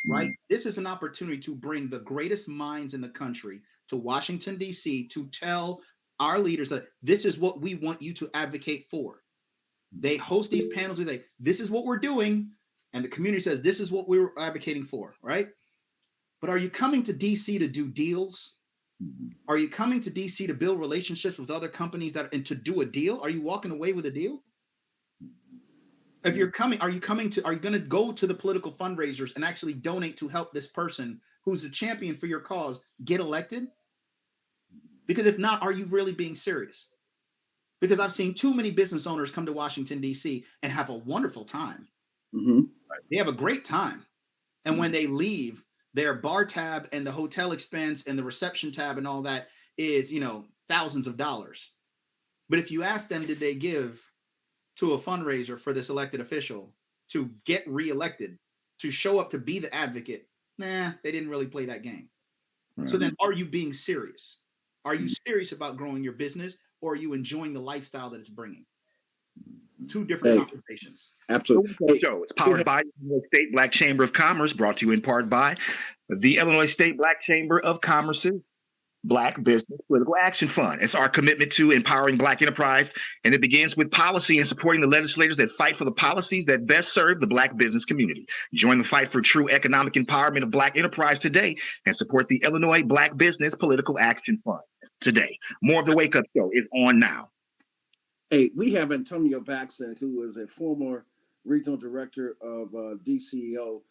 right? This is an opportunity to bring the greatest minds in the country to Washington, D.C. to tell our leaders that this is what we want you to advocate for. They host these panels where this is what we're doing. And the community says, this is what we're advocating for, right? But are you coming to D.C. to do deals? Are you coming to D.C. to build relationships with other companies and to do a deal? Are you walking away with a deal? If you're coming, are you going to go to the political fundraisers and actually donate to help this person who's a champion for your cause get elected? Because if not, are you really being serious? Because I've seen too many business owners come to Washington, D.C. and have a wonderful time. They have a great time. And when they leave, their bar tab and the hotel expense and the reception tab and all that is, thousands of dollars. But if you ask them, did they give to a fundraiser for this elected official to get reelected, to show up to be the advocate? Nah, they didn't really play that game. Right. So then are you being serious? Are you serious about growing your business, or are you enjoying the lifestyle that it's bringing? Two different conversations. Absolutely. Show. It's powered by the Illinois State Black Chamber of Commerce, brought to you in part by the Illinois State Black Chamber of Commerce's Black Business Political Action Fund. It's our commitment to empowering Black enterprise, and it begins with policy and supporting the legislators that fight for the policies that best serve the Black business community. Join the fight for true economic empowerment of Black enterprise today and support the Illinois Black Business Political Action Fund today. More of the Wake Up Show is on now. Hey, we have Antonio Baxton, who is a former regional director of DCEO.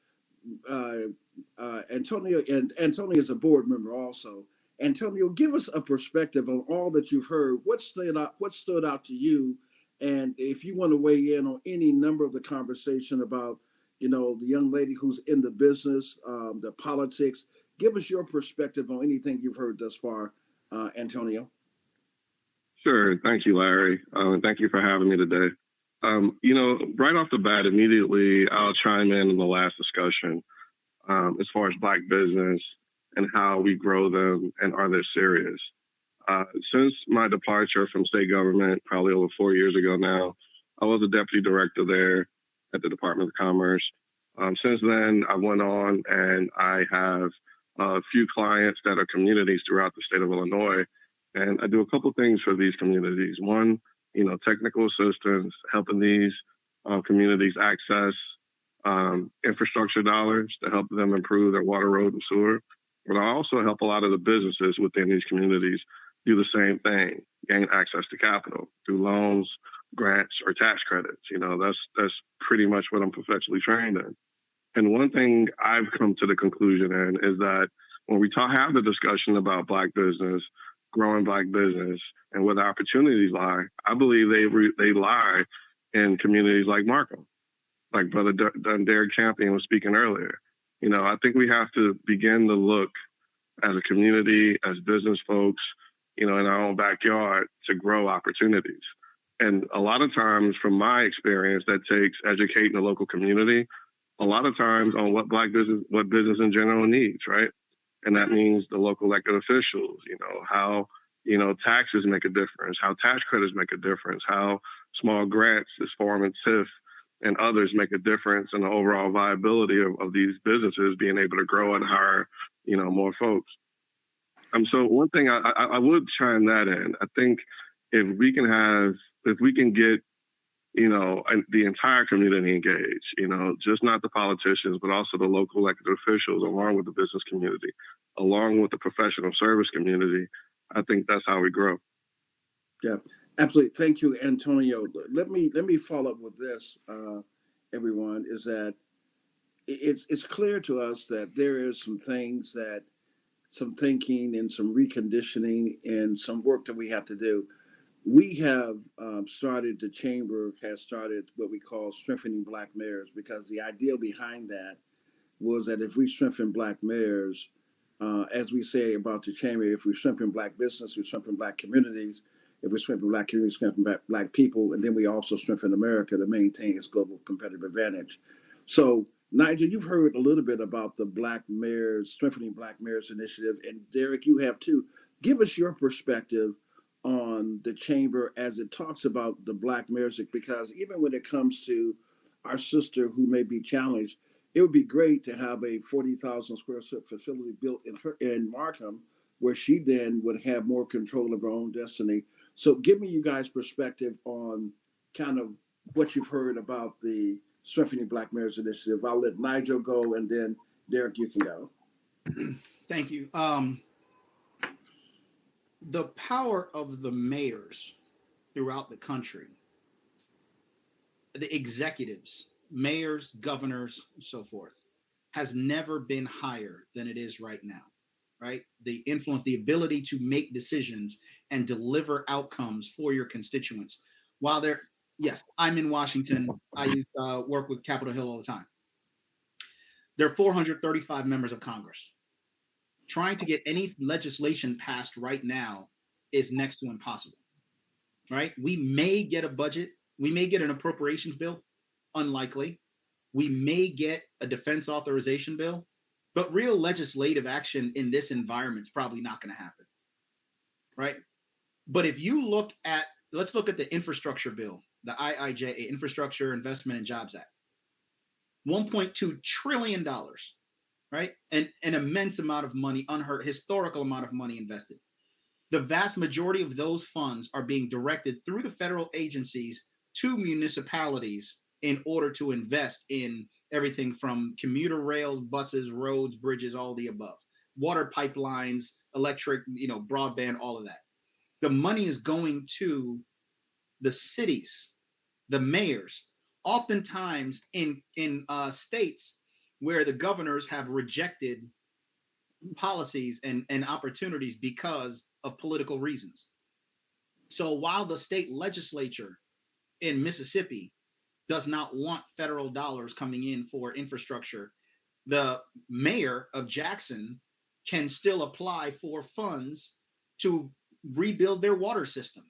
Antonio is a board member also. Antonio, give us a perspective on all that you've heard. What stood out to you? And if you want to weigh in on any number of the conversation about, the young lady who's in the business, the politics, give us your perspective on anything you've heard thus far, Antonio. Sure. Thank you, Larry. Thank you for having me today. Right off the bat, immediately, I'll chime in the last discussion as far as Black business and how we grow them and are they serious. Since my departure from state government, probably over 4 years ago now, I was a deputy director there at the Department of Commerce. Since then, I went on and I have a few clients that are communities throughout the state of Illinois. And I do a couple things for these communities. One, technical assistance, helping these communities access infrastructure dollars to help them improve their water, road, and sewer. But I also help a lot of the businesses within these communities do the same thing, gain access to capital through loans, grants, or tax credits. That's pretty much what I'm professionally trained in. And one thing I've come to the conclusion in is that when we have the discussion about Black business, growing Black business, and where the opportunities lie, I believe they lie in communities like Markham, like Brother Derek Champion was speaking earlier. You know, I think we have to begin to look as a community, as business folks, you know, in our own backyard to grow opportunities. And a lot of times, from my experience, that takes educating the local community a lot of times on what business in general needs, right? And that means the local elected officials, you know, how, you know, taxes make a difference, how tax credits make a difference, how small grants, this Forum and TIF and others make a difference in the overall viability of these businesses being able to grow and hire, you know, more folks. So one thing I would chime that in. I think if we can get, you know, the entire community engaged, you know, just not the politicians, but also the local elected officials, along with the business community, along with the professional service community, I think that's how we grow. Yeah, absolutely. Thank you, Antonio. Let me follow up with this, everyone, is that it's clear to us that there is some thinking and some reconditioning and some work that we have to do. We have the chamber has started what we call strengthening Black mayors, because the idea behind that was that if we strengthen Black mayors, as we say about the chamber, if we strengthen Black business, we strengthen Black communities. If we strengthen Black communities, strengthen Black people, and then we also strengthen America to maintain its global competitive advantage. So, Nigel, you've heard a little bit about the Black Mayors, Strengthening Black Mayors Initiative, and Derek, you have too. Give us your perspective on the chamber as it talks about the Black mayors, because even when it comes to our sister who may be challenged, it would be great to have a 40,000 square foot facility built in Markham, where she then would have more control of her own destiny. So give me you guys' perspective on kind of what you've heard about the Strengthening Black Mayors Initiative. I'll let Nigel go, and then Derek, you can go. Thank you. The power of the mayors throughout the country, the executives, mayors, governors, and so forth, has never been higher than it is right now, right? The influence, the ability to make decisions and deliver outcomes for your constituents. While yes, I'm in Washington. I work with Capitol Hill all the time. There are 435 members of Congress. Trying to get any legislation passed right now is next to impossible, right? We may get a budget. We may get an appropriations bill. Unlikely. We may get a defense authorization bill, but real legislative action in this environment is probably not going to happen, right? But if you let's look at the infrastructure bill, the IIJA, Infrastructure Investment and Jobs Act, $1.2 trillion, right? And an immense amount of money, historical amount of money invested. The vast majority of those funds are being directed through the federal agencies to municipalities in order to invest in everything from commuter rails, buses, roads, bridges, all the above, water pipelines, electric, broadband, all of that. The money is going to the cities, the mayors, oftentimes in states where the governors have rejected policies and opportunities because of political reasons. So while the state legislature in Mississippi does not want federal dollars coming in for infrastructure, the mayor of Jackson can still apply for funds to rebuild their water system,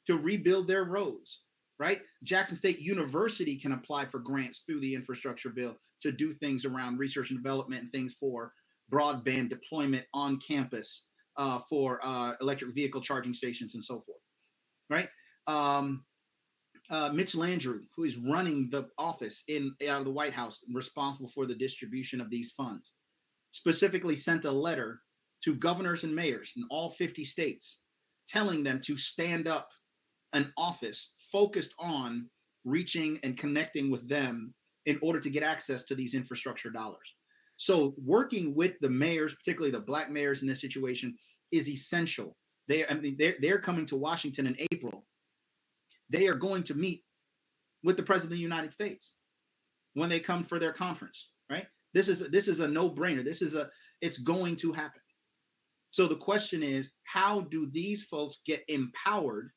to rebuild their roads, right? Jackson State University can apply for grants through the infrastructure bill to do things around research and development and things for broadband deployment on campus, for electric vehicle charging stations and so forth, right? Mitch Landrieu, who is running the office out of the White House responsible for the distribution of these funds, specifically sent a letter to governors and mayors in all 50 states telling them to stand up an office focused on reaching and connecting with them in order to get access to these infrastructure dollars. So working with the mayors, particularly the Black mayors in this situation, is essential. They're coming to Washington in April. They are going to meet with the President of the United States when they come for their conference, right? This is a no-brainer. It's going to happen. So the question is, how do these folks get empowered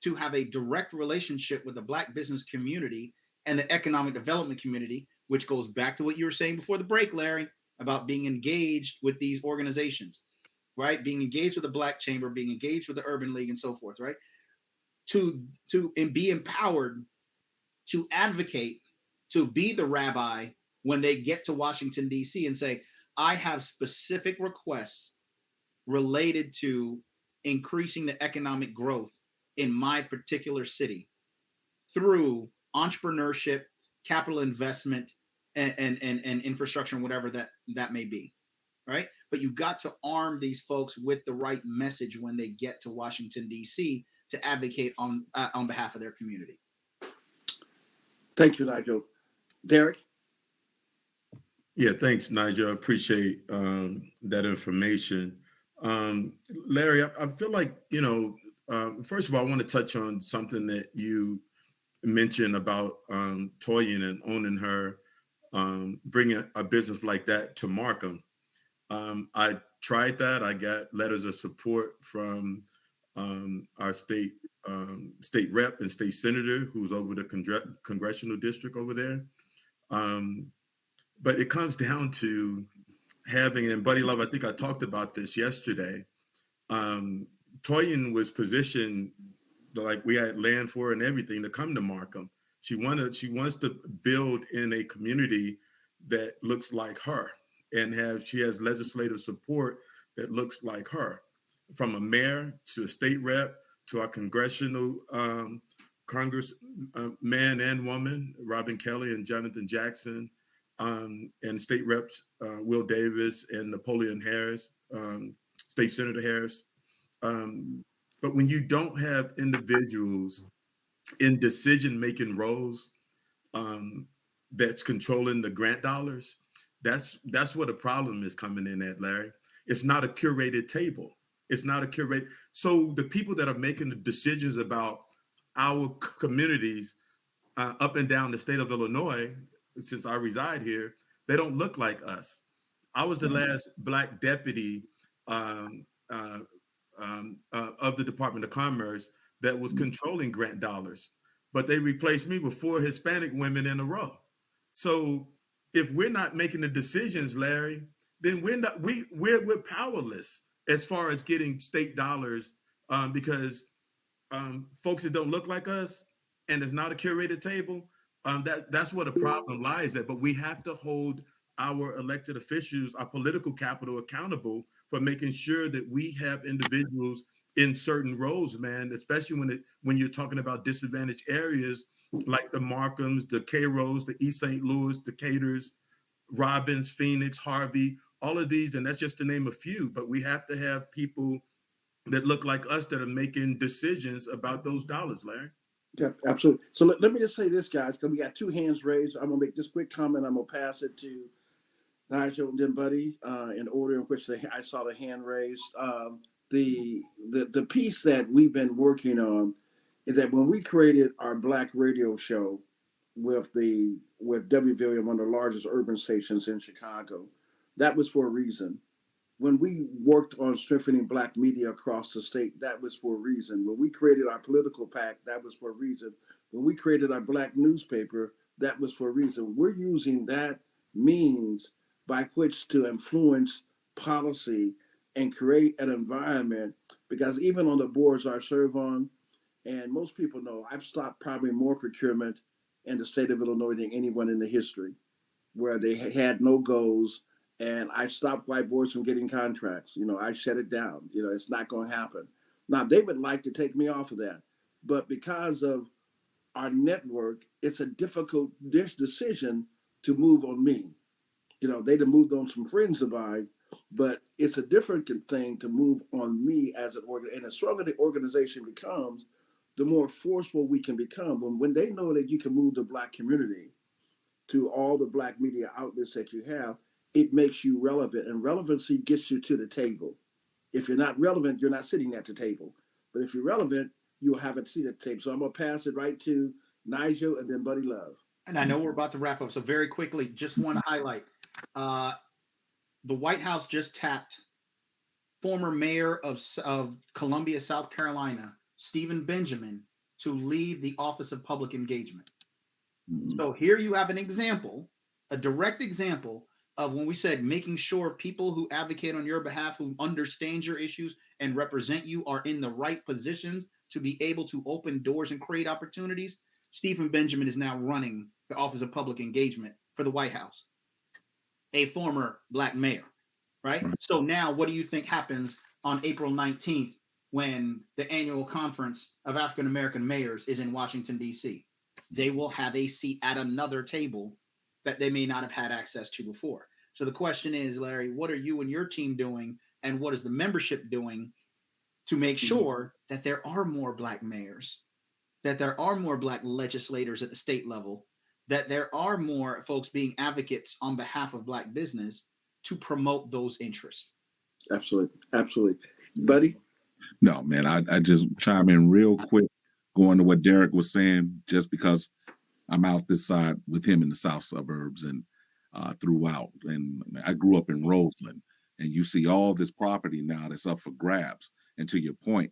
to have a direct relationship with the Black business community and the economic development community, which goes back to what you were saying before the break, Larry, about being engaged with these organizations, right? Being engaged with the Black Chamber, being engaged with the Urban League, and so forth, right? And be empowered to advocate, to be the rabbi when they get to Washington, D.C., and say, I have specific requests related to increasing the economic growth in my particular city through entrepreneurship, capital investment, and infrastructure, and whatever that may be, right? But you got to arm these folks with the right message when they get to Washington, D.C., to advocate on behalf of their community. Thank you, Nigel. Derek? Yeah, thanks, Nigel. I appreciate that information. Larry, I feel like, first of all, I want to touch on something that you mentioned about Toyin and owning her, bringing a business like that to Markham. I tried that. I got letters of support from our state rep and state senator who's over the congressional district over there. But it comes down to having, and Buddy Love, I think I talked about this yesterday. Toyin was positioned like we had land for her and everything to come to Markham. She wants to build in a community that looks like her, and she has legislative support that looks like her, from a mayor to a state rep to our congressional Congress man and woman, Robin Kelly and Jonathan Jackson, and state reps Will Davis and Napoleon Harris, State Senator Harris. But when you don't have individuals in decision-making roles that's controlling the grant dollars, that's where the problem is coming in at, Larry. It's not a curated table. It's not a curated. So the people that are making the decisions about our communities up and down the state of Illinois, since I reside here, they don't look like us. I was the last Black deputy of the Department of Commerce that was controlling grant dollars, but they replaced me with 4 Hispanic women in a row. So if we're not making the decisions, Larry, then we're powerless as far as getting state dollars, because folks that don't look like us, and it's not a curated table, that's where the problem lies at. But we have to hold our elected officials, our political capital, accountable for making sure that we have individuals in certain roles, man, especially when you're talking about disadvantaged areas like the Markhams, the Cairos, the East St. Louis, the Caters, Robbins, Phoenix, Harvey, all of these, and that's just to name a few. But we have to have people that look like us that are making decisions about those dollars, Larry. Yeah, absolutely. So let me just say this, guys, because we got 2 hands raised. I'm going to make this quick comment. I'm going to pass it to Nigel and then Buddy in order in which I saw the hand raised. The piece that we've been working on is that when we created our Black radio show with WVOM, one of the largest urban stations in Chicago, that was for a reason. When we worked on strengthening Black media across the state, that was for a reason. When we created our political PAC, that was for a reason. When we created our Black newspaper, that was for a reason. We're using that means by which to influence policy and create an environment, because even on the boards I serve on, and most people know, I've stopped probably more procurement in the state of Illinois than anyone in the history, where they had no goals. And I stopped white boys from getting contracts. I shut it down. It's not going to happen. Now, they would like to take me off of that. But because of our network, it's a difficult decision to move on me. They'd have moved on some friends of mine, but it's a different thing to move on me as an organ. And the stronger the organization becomes, the more forceful we can become. When they know that you can move the Black community to all the Black media outlets that you have, it makes you relevant, and relevancy gets you to the table. If you're not relevant, you're not sitting at the table. But if you're relevant, you'll have a seat at the table. So I'm going to pass it right to Nigel and then Buddy Love. And I know we're about to wrap up, so very quickly, just one highlight. The White House just tapped former mayor of Columbia, South Carolina, Stephen Benjamin, to leave the Office of Public Engagement. Mhm. So here you have an example, a direct example of when we said making sure people who advocate on your behalf, who understand your issues and represent you, are in the right positions to be able to open doors and create opportunities. Stephen Benjamin is now running the Office of Public Engagement for the White House, a former Black mayor, right? Right. So now what do you think happens on April 19th when the annual conference of African American mayors is in Washington, D.C.? They will have a seat at another table that they may not have had access to before. So the question is, Larry, what are you and your team doing, and what is the membership doing to make sure that there are more Black mayors, that there are more Black legislators at the state level, that there are more folks being advocates on behalf of Black business to promote those interests? Absolutely. Absolutely. Buddy? No, man, I just chime in real quick, going to what Derek was saying, just because I'm out this side with him in the south suburbs and throughout. And I grew up in Roseland, and you see all this property now that's up for grabs. And to your point,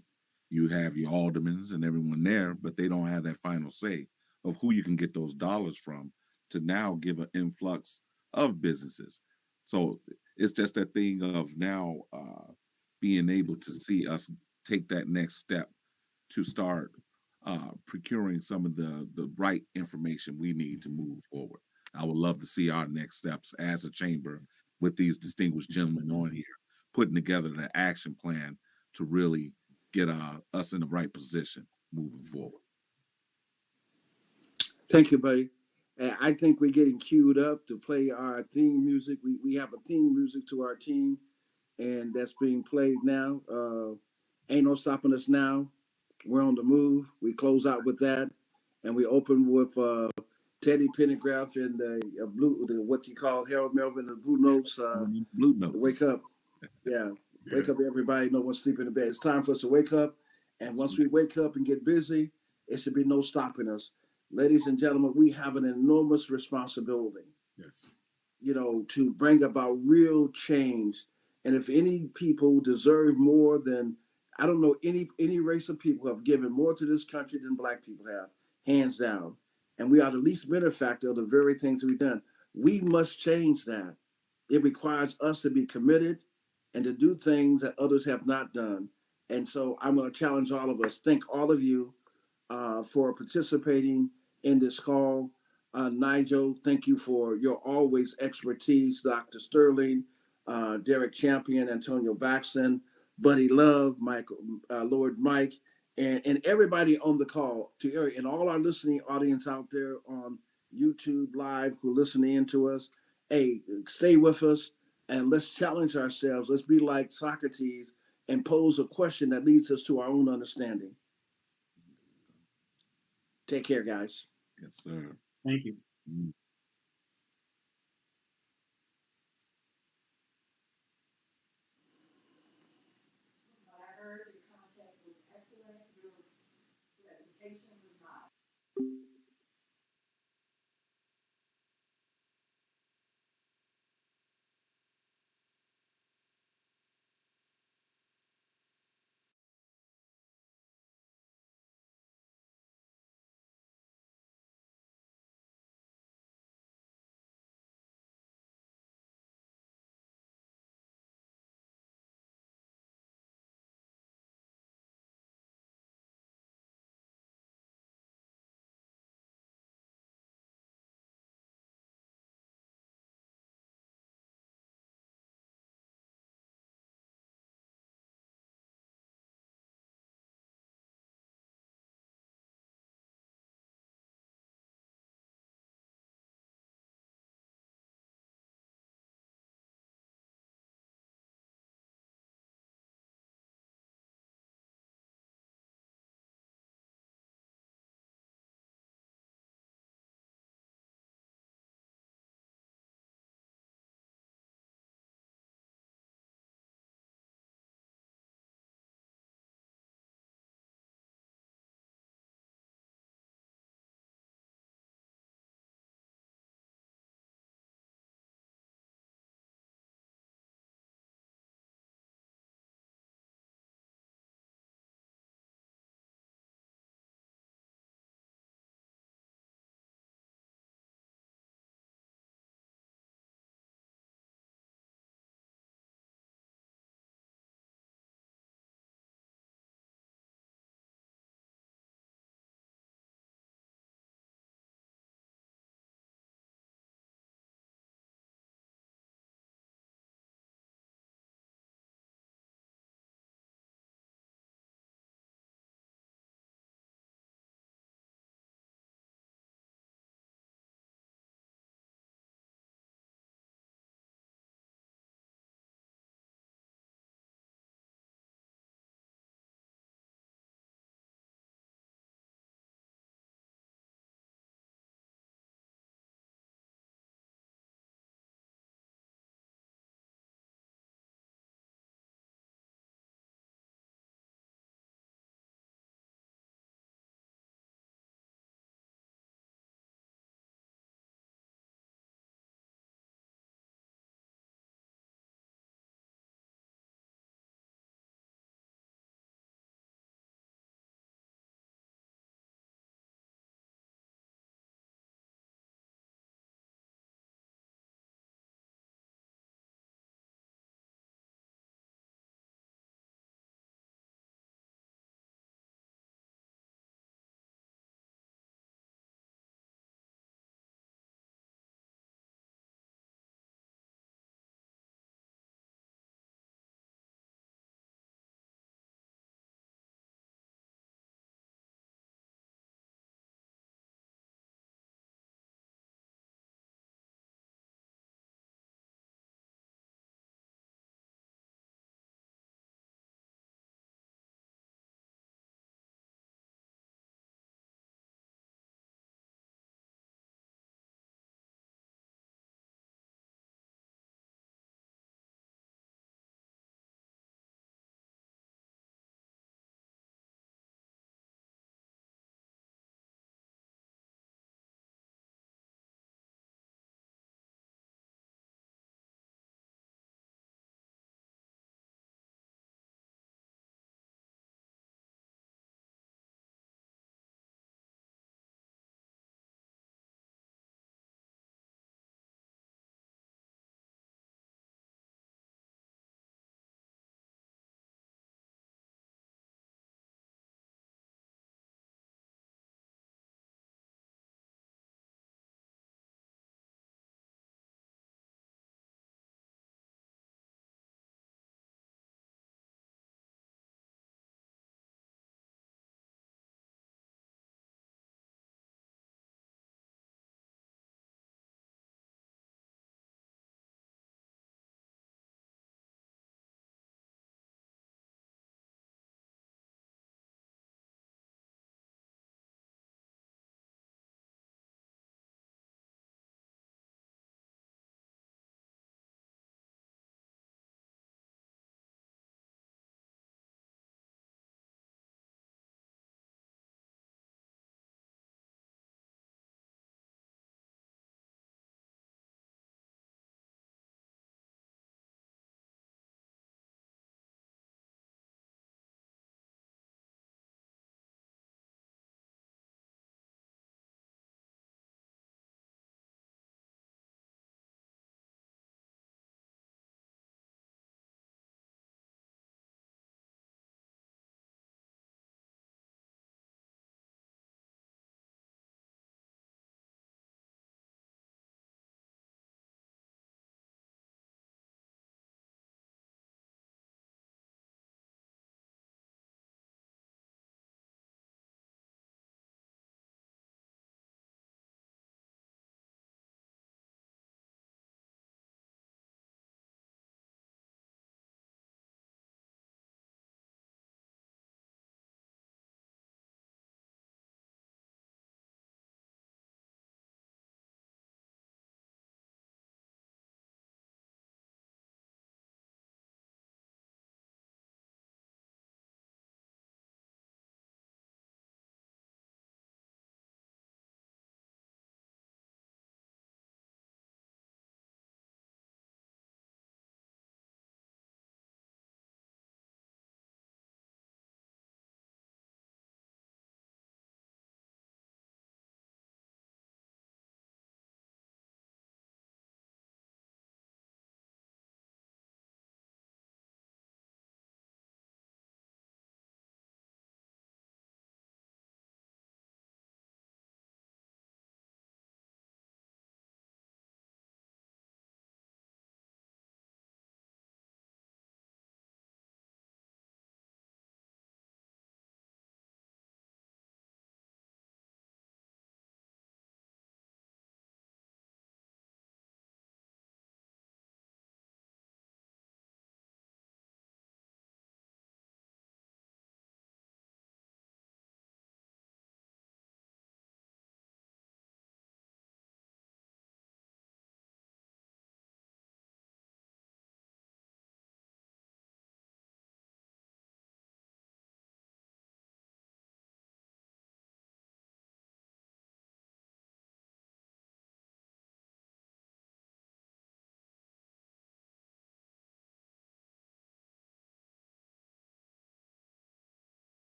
you have your aldermans and everyone there, but they don't have that final say of who you can get those dollars from to now give an influx of businesses. So it's just that thing of now being able to see us take that next step to start procuring some of the right information we need to move forward. I would love to see our next steps as a chamber with these distinguished gentlemen on here, putting together an action plan to really get us in the right position moving forward. Thank you, buddy. And I think we're getting queued up to play our theme music. We have a theme music to our team, and that's being played now. Ain't no stopping us now. We're on the move. We close out with that, and we open with Teddy Pendergraft and what you call Harold Melvin and the Blue Notes. Blue Wake Notes. up. Yeah. Wake up, everybody. No one's sleeping in bed. It's time for us to wake up. And once we wake up and get busy, it should be no stopping us. Ladies and gentlemen, we have an enormous responsibility, Yes. to bring about real change. And if any people deserve more than, I don't know, any race of people have given more to this country than Black people have, hands down. And we are the least benefactor of the very things we've done. We must change that. It requires us to be committed and to do things that others have not done. And so I'm going to challenge all of us. Thank all of you for participating in this call. Nigel, thank you for your always expertise. Dr. Sterling, Derek Champion, Antonio Baxton, Buddy Love, Michael, Lord Mike, and everybody on the call, and all our listening audience out there on YouTube Live who listen in to us. Hey, stay with us and let's challenge ourselves. Let's be like Socrates and pose a question that leads us to our own understanding. Take care, guys. Yes, sir. Thank you. Mm.